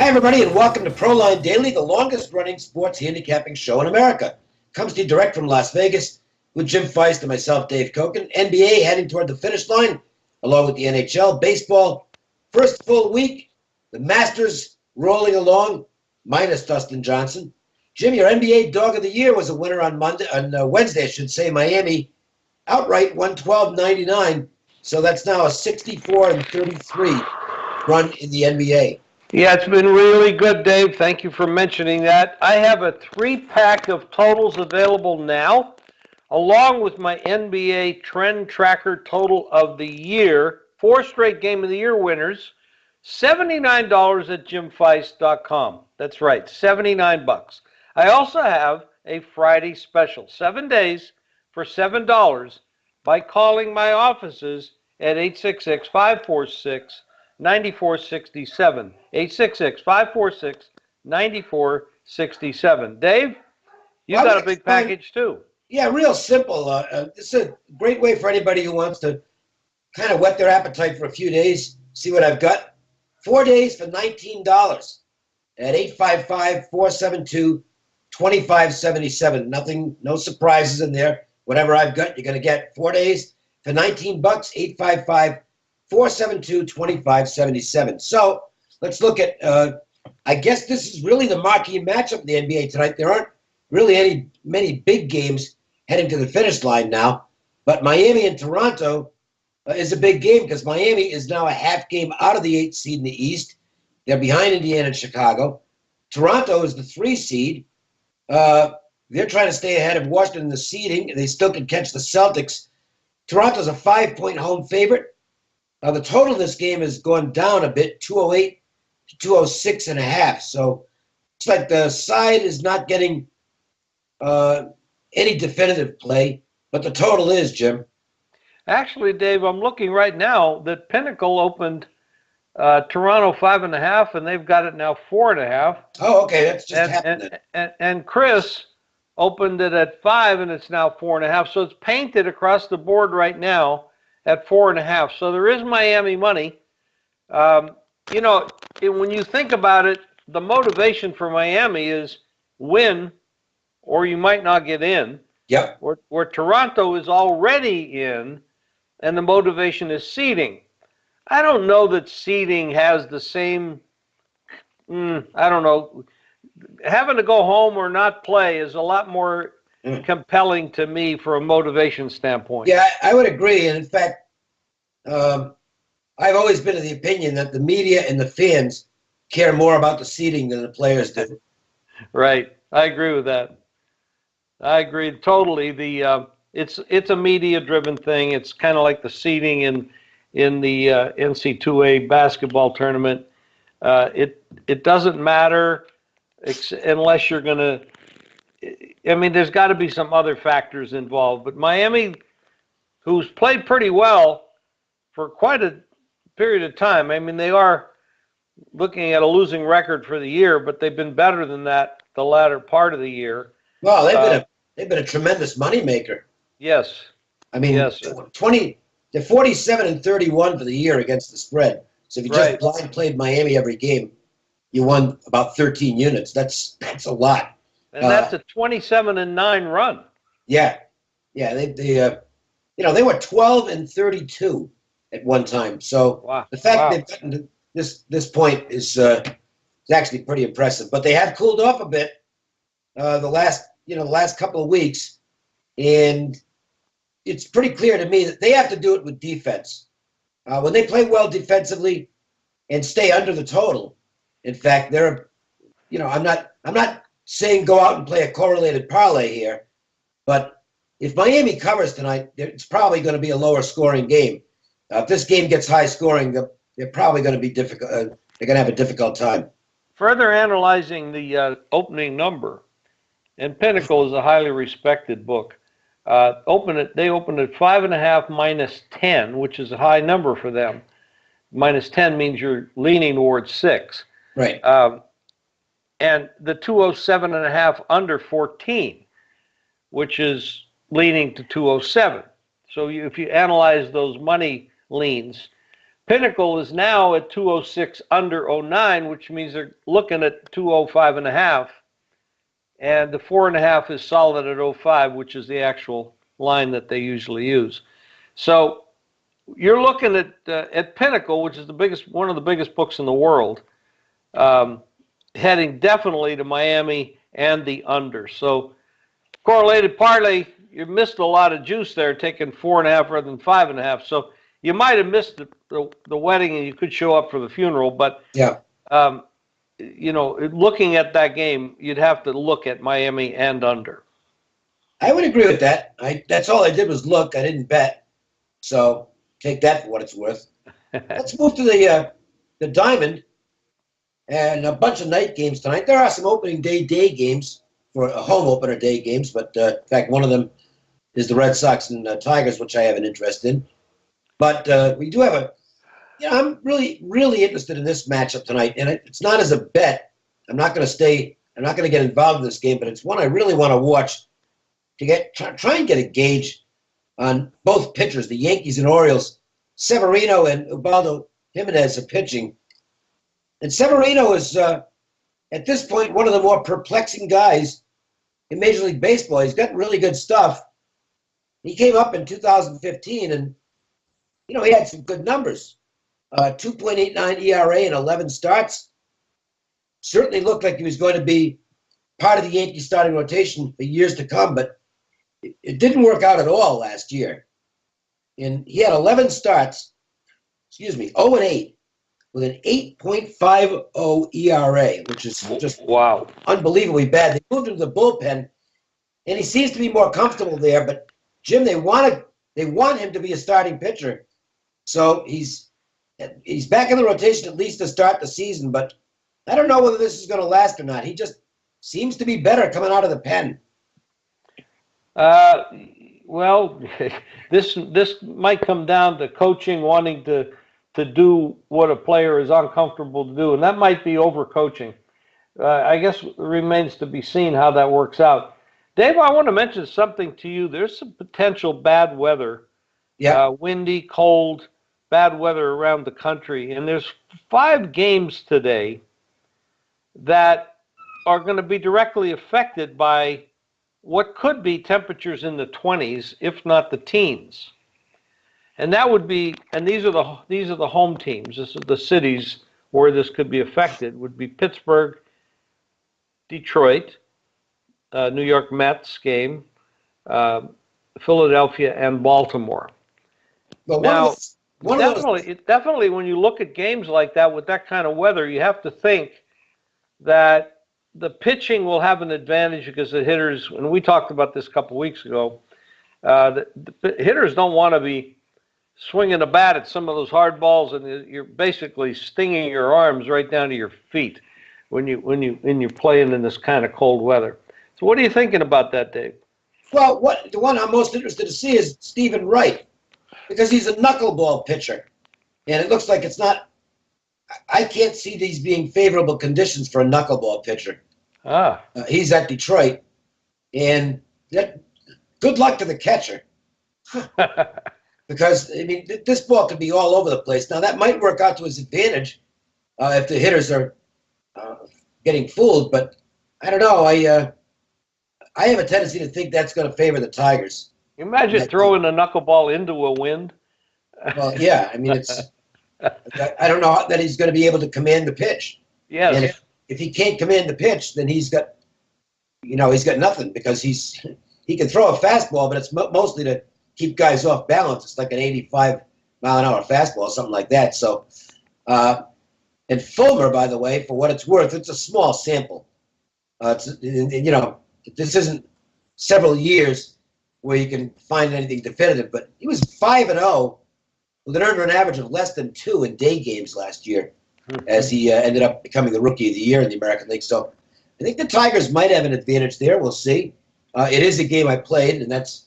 Hi, everybody, and welcome to Proline Daily, the longest-running sports handicapping show in America. Comes to you direct from Las Vegas with Jim Feist and myself, Dave Koken. NBA heading toward the finish line, along with the NHL. Baseball, first full week. The Masters rolling along, minus Dustin Johnson. Jim, your NBA Dog of the Year was a winner on Wednesday, I should say. Miami outright 112.99. So that's now a 64-33 run in the NBA. Yeah, it's been really good, Dave. Thank you for mentioning that. I have a 3-pack of totals available now, along with my NBA Trend Tracker Total of the Year. 4 straight Game of the Year winners. $79 at jimfeist.com. That's right, $79. I also have a Friday special, 7 days for $7 by calling my offices at 866-546-9467. 866-546-9467. Dave, you got a big package too. Yeah, real simple. This is a great way for anybody who wants to kind of whet their appetite for a few days. See what I've got. 4 days for $19 at 855-472-2577. Nothing, no surprises in there. Whatever I've got, you're going to get 4 days for $19. 855-472-2577. So let's look at, I guess this is really the marquee matchup in the NBA tonight. There aren't really many big games heading to the finish line now, but Miami and Toronto is a big game because Miami is now a half game out of the 8th seed in the East. They're behind Indiana and Chicago. Toronto is the 3 seed. They're trying to stay ahead of Washington in the seeding. They still can catch the Celtics. Toronto's a 5-point home favorite. The total of this game has gone down a bit, 208 to 206.5. So it's like the side is not getting any definitive play, but the total is, Jim. Actually, Dave, I'm looking right now that Pinnacle opened Toronto 5.5, and they've got it now 4.5. Oh, okay, that's just happening. And Chris opened it at 5, and it's now 4.5. So it's painted across the board right now at 4.5. So there is Miami money. When you think about it, the motivation for Miami is win, or you might not get in. Yep. Where Toronto is already in, and the motivation is seeding. I don't know that seeding has the same. I don't know. Having to go home or not play is a lot more compelling to me from a motivation standpoint. Yeah, I would agree. And in fact, I've always been of the opinion that the media and the fans care more about the seeding than the players do. Right. I agree with that. I agree totally. It's a media-driven thing. It's kind of like the seeding in the NC2A basketball tournament. It doesn't matter unless you're going to. I mean, there's got to be some other factors involved. But Miami, who's played pretty well for quite a period of time. I mean, they are looking at a losing record for the year, but they've been better than that the latter part of the year. Well, they've been a tremendous moneymaker. Yes. I mean, yes. They're 47-31 for the year against the spread. So if you just blind played Miami every game, you won about 13 units. That's a lot. And that's a 27-9 run. Yeah. They were 12-32 at one time. So the fact they've gotten to this point is actually pretty impressive. But they have cooled off a bit the last couple of weeks, and it's pretty clear to me that they have to do it with defense. When they play well defensively and stay under the total, in fact, I'm not saying go out and play a correlated parlay here, but if Miami covers tonight, it's probably going to be a lower scoring game. If this game gets high scoring, they're probably going to be difficult. They're going to have a difficult time. Further analyzing the opening number, and Pinnacle is a highly respected book. They opened at 5.5 minus 10, which is a high number for them. Minus 10 means you're leaning towards 6. Right. And the 207.5 under 14, which is leaning to 207. So if you analyze those money leans, Pinnacle is now at 206 under '09, which means they're looking at 205.5. And the 4.5 is solid at '05, which is the actual line that they usually use. So you're looking at Pinnacle, which is one of the biggest books in the world, heading definitely to Miami and the under. So correlated parlay, you missed a lot of juice there, taking 4.5 rather than 5.5. So you might have missed the wedding, and you could show up for the funeral. But yeah, looking at that game, you'd have to look at Miami and under. I would agree with that. That's all I did was look. I didn't bet, so take that for what it's worth. Let's move to the Diamond and a bunch of night games tonight. There are some opening day games for a home opener day games, but in fact, one of them is the Red Sox and Tigers, which I have an interest in. But we do have I'm really, really interested in this matchup tonight, and it's not as a bet. I'm not going to get involved in this game, but it's one I really want to watch to try and get a gauge on both pitchers, the Yankees and Orioles. Severino and Ubaldo Jimenez are pitching. And Severino is, at this point, one of the more perplexing guys in Major League Baseball. He's got really good stuff. He came up in 2015, and, he had some good numbers. 2.89 ERA and 11 starts. Certainly looked like he was going to be part of the Yankees starting rotation for years to come, but it didn't work out at all last year. And he had 11 starts, 0-8, with an 8.50 ERA, which is just wow, unbelievably bad. They moved him to the bullpen, and he seems to be more comfortable there. But Jim, they want him to be a starting pitcher, so he's back in the rotation at least to start the season. But I don't know whether this is going to last or not. He just seems to be better coming out of the pen. Well, this might come down to coaching, wanting to do what a player is uncomfortable to do, and that might be overcoaching. I guess it remains to be seen how that works out. Dave, I want to mention something to you. There's some potential bad weather, windy, cold, bad weather around the country, and there's 5 games today that are going to be directly affected by what could be temperatures in the 20s, if not the teens. And that would be, and these are the home teams. This is the cities where this could be affected. Would be Pittsburgh, Detroit, New York Mets game, Philadelphia, and Baltimore. Well, definitely, when you look at games like that with that kind of weather, you have to think that the pitching will have an advantage because the hitters, and we talked about this a couple weeks ago, the hitters don't want to be swinging a bat at some of those hard balls, and you're basically stinging your arms right down to your feet when you're playing in this kind of cold weather. So what are you thinking about that, Dave? Well, the one I'm most interested to see is Stephen Wright, because he's a knuckleball pitcher, and it looks like it's not. I can't see these being favorable conditions for a knuckleball pitcher. He's at Detroit, and good luck to the catcher. Because, this ball could be all over the place. Now, that might work out to his advantage if the hitters are getting fooled, but I don't know. I have a tendency to think that's going to favor the Tigers. Imagine throwing a knuckleball into a wind. Well, yeah. It's. I don't know that he's going to be able to command the pitch. Yes. And if he can't command the pitch, then he's got nothing, because he can throw a fastball, but it's mostly to keep guys off balance. It's like an 85-mile-an-hour fastball, something like that. So, and Fulmer, by the way, for what it's worth, it's a small sample. This isn't several years where you can find anything definitive, but he was 5-0 with an earned run average of less than 2 in day games last year, as he ended up becoming the Rookie of the Year in the American League. So I think the Tigers might have an advantage there. We'll see. It is a game I played, and that's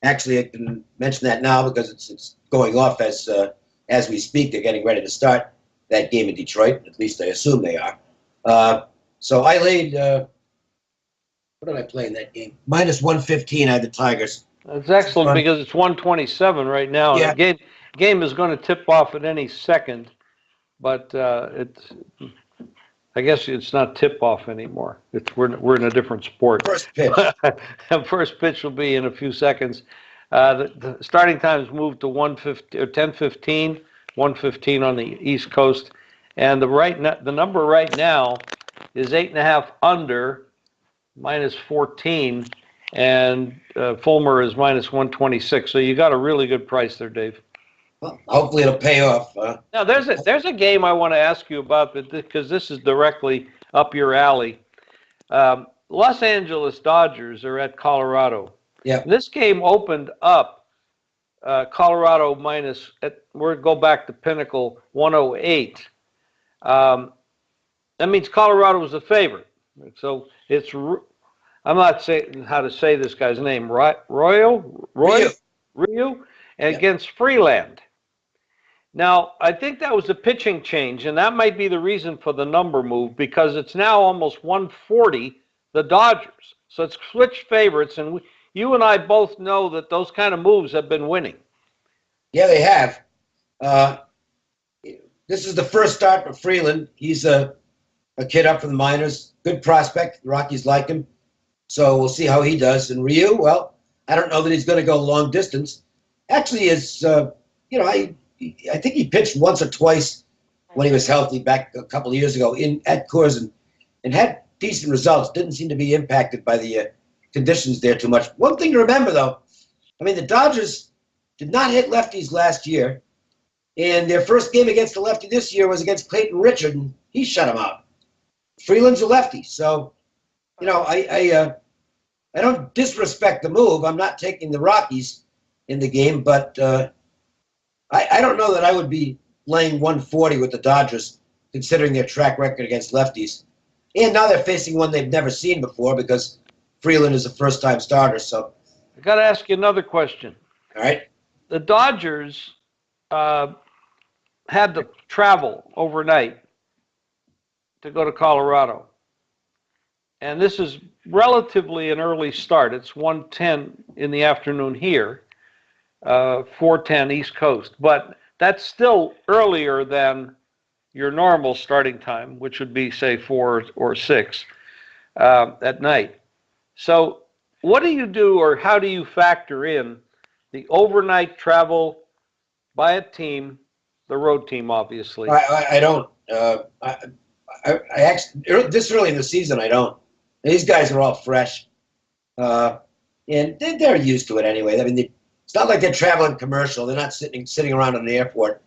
actually, I can mention that now because it's going off as we speak. They're getting ready to start that game in Detroit. At least I assume they are. So I laid, what did I play in that game? -115, I had the Tigers. That's excellent because it's 127 right now. Yeah. game is going to tip off at any second, but I guess it's not tip-off anymore. We're in a different sport. First pitch. First pitch will be in a few seconds. The starting times moved to 1:15 or 10:15, 1:15 on the East Coast, and the number right now is 8.5 under, -14, and Fulmer is -126. So you got a really good price there, Dave. Well, hopefully it'll pay off. Now there's a game I want to ask you about, because this is directly up your alley. Los Angeles Dodgers are at Colorado. Yeah. This game opened up Colorado we'll go back to Pinnacle 108. That means Colorado was a favorite. So I'm not saying how to say this guy's name. Ryu, against Freeland. Now, I think that was a pitching change, and that might be the reason for the number move, because it's now almost 140, the Dodgers. So it's switched favorites, and you and I both know that those kind of moves have been winning. Yeah, they have. This is the first start for Freeland. He's a kid up from the minors, good prospect. The Rockies like him. So we'll see how he does. And Ryu, well, I don't know that he's going to go long distance. Actually, I think he pitched once or twice when he was healthy back a couple of years ago at Coors and had decent results. Didn't seem to be impacted by the conditions there too much. One thing to remember, though, I mean, the Dodgers did not hit lefties last year, and their first game against the lefty this year was against Clayton Richard, and he shut him out. Freeland's a lefty, so I don't disrespect the move. I'm not taking the Rockies in the game, but I don't know that I would be laying 140 with the Dodgers, considering their track record against lefties. And now they're facing one they've never seen before, because Freeland is a first-time starter. So I got to ask you another question. All right. The Dodgers had to travel overnight to go to Colorado. And this is relatively an early start. It's 1:10 in the afternoon here. 4:10 East Coast, but that's still earlier than your normal starting time, which would be, say, 4 or 6 at night. So what do you do, or how do you factor in the overnight travel by a team, the road team, obviously? I don't. I actually, this early in the season, I don't. These guys are all fresh, and they're used to it anyway. I mean, it's not like they're traveling commercial. They're not sitting around in the airport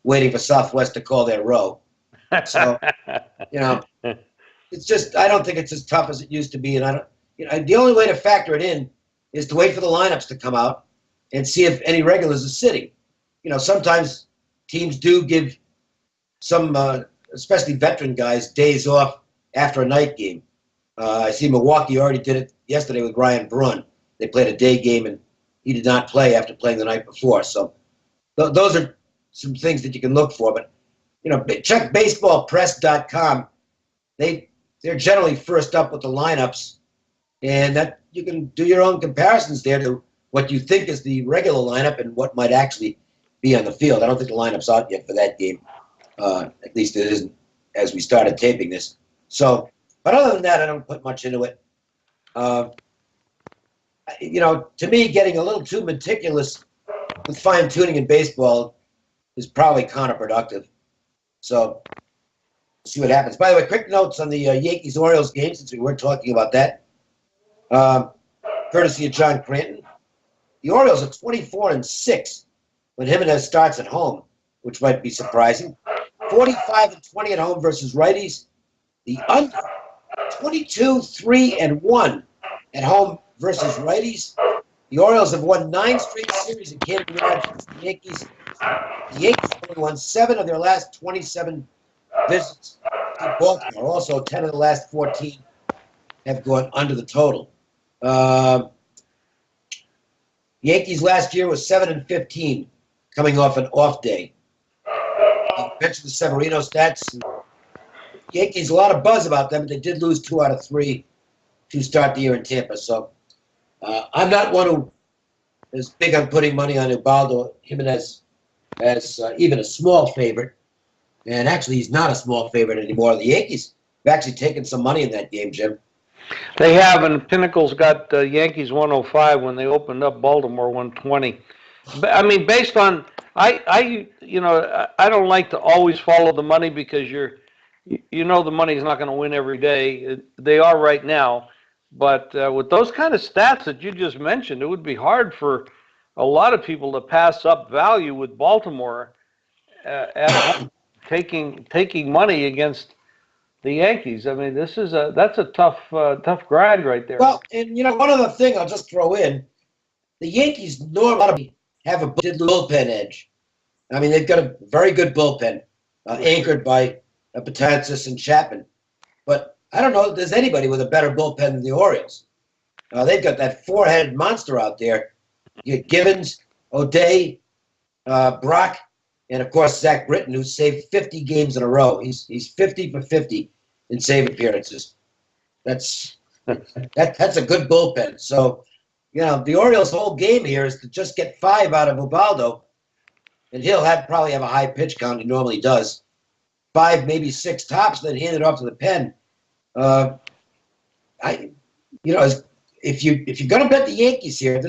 waiting for Southwest to call their row. So, it's just, I don't think it's as tough as it used to be. And the only way to factor it in is to wait for the lineups to come out and see if any regulars are sitting. Sometimes teams do give some, especially veteran guys, days off after a night game. I see Milwaukee already did it yesterday with Ryan Braun. They played a day game, and he did not play after playing the night before. So those are some things that you can look for. But, check baseballpress.com. They're generally first up with the lineups, and that you can do your own comparisons there to what you think is the regular lineup and what might actually be on the field. I don't think the lineup's out yet for that game. At least it isn't as we started taping this. So, but other than that, I don't put much into it. To me, getting a little too meticulous with fine-tuning in baseball is probably counterproductive. So, we'll see what happens. By the way, quick notes on the Yankees-Orioles game, since we were talking about that. Courtesy of John Cranton. The Orioles are 24-6 when Jimenez starts at home, which might be surprising. 45-20 at home versus righties. The under, 22-3-1 at home versus righties. The Orioles have won 9 straight series in Camden Yards against the Yankees. The Yankees only won 7 of their last 27 visits to Baltimore. Also, 10 of the last 14 have gone under the total. Yankees last year was 7-15, coming off an off day. I mentioned the Severino stats. Yankees, a lot of buzz about them, but they did lose 2 out of 3 to start the year in Tampa. So I'm not one who is big on putting money on Ubaldo Jimenez as even a small favorite. And actually, he's not a small favorite anymore. The Yankees have actually taken some money in that game, Jim. They have, and Pinnacle's got Yankees 105 when they opened up Baltimore 120. But, I mean, based on I don't like to always follow the money because the money's not going to win every day. They are right now, but with those kind of stats that you just mentioned, it would be hard for a lot of people to pass up value with Baltimore at home, taking money against the Yankees. I mean, that's a tough grind right there. Well, and one other thing I'll just throw in: the Yankees normally have a bullpen edge. I mean, they've got a very good bullpen, anchored by Betances and Chapman. But I don't know if there's anybody with a better bullpen than the Orioles. They've got that four-headed monster out there. You get Givens, O'Day, Brock, and of course Zach Britton, who saved 50 games in a row. He's 50 for 50 in save appearances. That's a good bullpen. So, the Orioles' whole game here is to just get 5 out of Ubaldo, and he'll probably have a high pitch count. He normally does. 5, maybe 6 tops, then hand it off to the pen. If you're going to bet the Yankees here,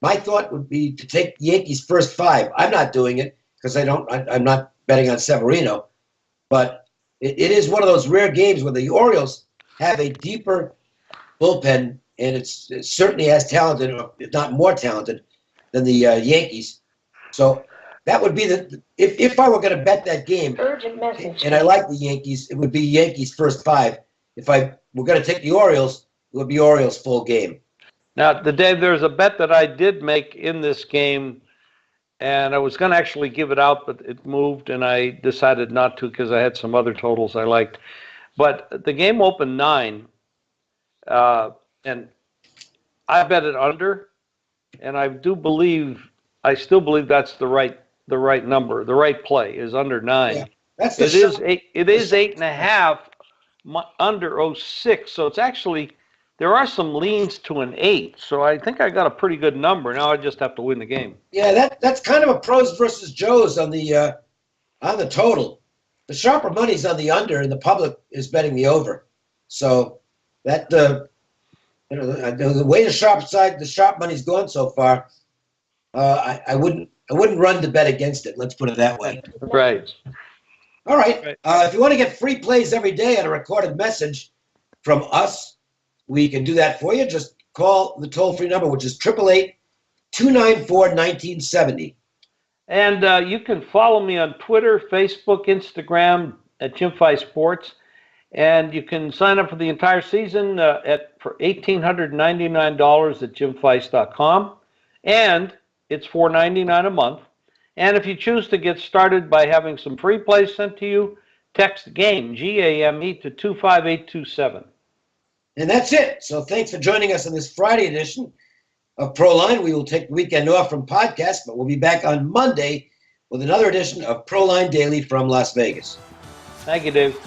my thought would be to take the Yankees first 5. I'm not doing it because I'm not betting on Severino, but it is one of those rare games where the Orioles have a deeper bullpen, and it's certainly as talented, if not more talented, than the Yankees. So that would be if I were going to bet that game, urgent message, and I like the Yankees, it would be Yankees first 5. If I were going to take the Orioles, it would be Orioles full game. Now, Dave, there's a bet that I did make in this game, and I was going to actually give it out, but it moved, and I decided not to because I had some other totals I liked. But the game opened 9, and I bet it under, and I still believe that's the right number. The right play is under 9. Yeah, that's it is 8.5 under 06. So it's actually, there are some leans to an 8. So I think I got a pretty good number. Now I just have to win the game. Yeah, that's kind of a pros versus Joes on the total. The sharper money's on the under, and the public is betting the over. So that the way the sharp money's gone so far, I wouldn't run to bet against it. Let's put it that way. Right. All right. If you want to get free plays every day on a recorded message from us, we can do that for you. Just call the toll-free number, which is 888-294-1970. And you can follow me on Twitter, Facebook, Instagram at Jim Fye Sports. And you can sign up for the entire season for $1,899 at jimfeiss.com. And it's $4.99 a month. And if you choose to get started by having some free plays sent to you, text GAME, G-A-M-E, to 25827. And that's it. So thanks for joining us on this Friday edition of Proline. We will take the weekend off from podcasts, but we'll be back on Monday with another edition of Proline Daily from Las Vegas. Thank you, Dave.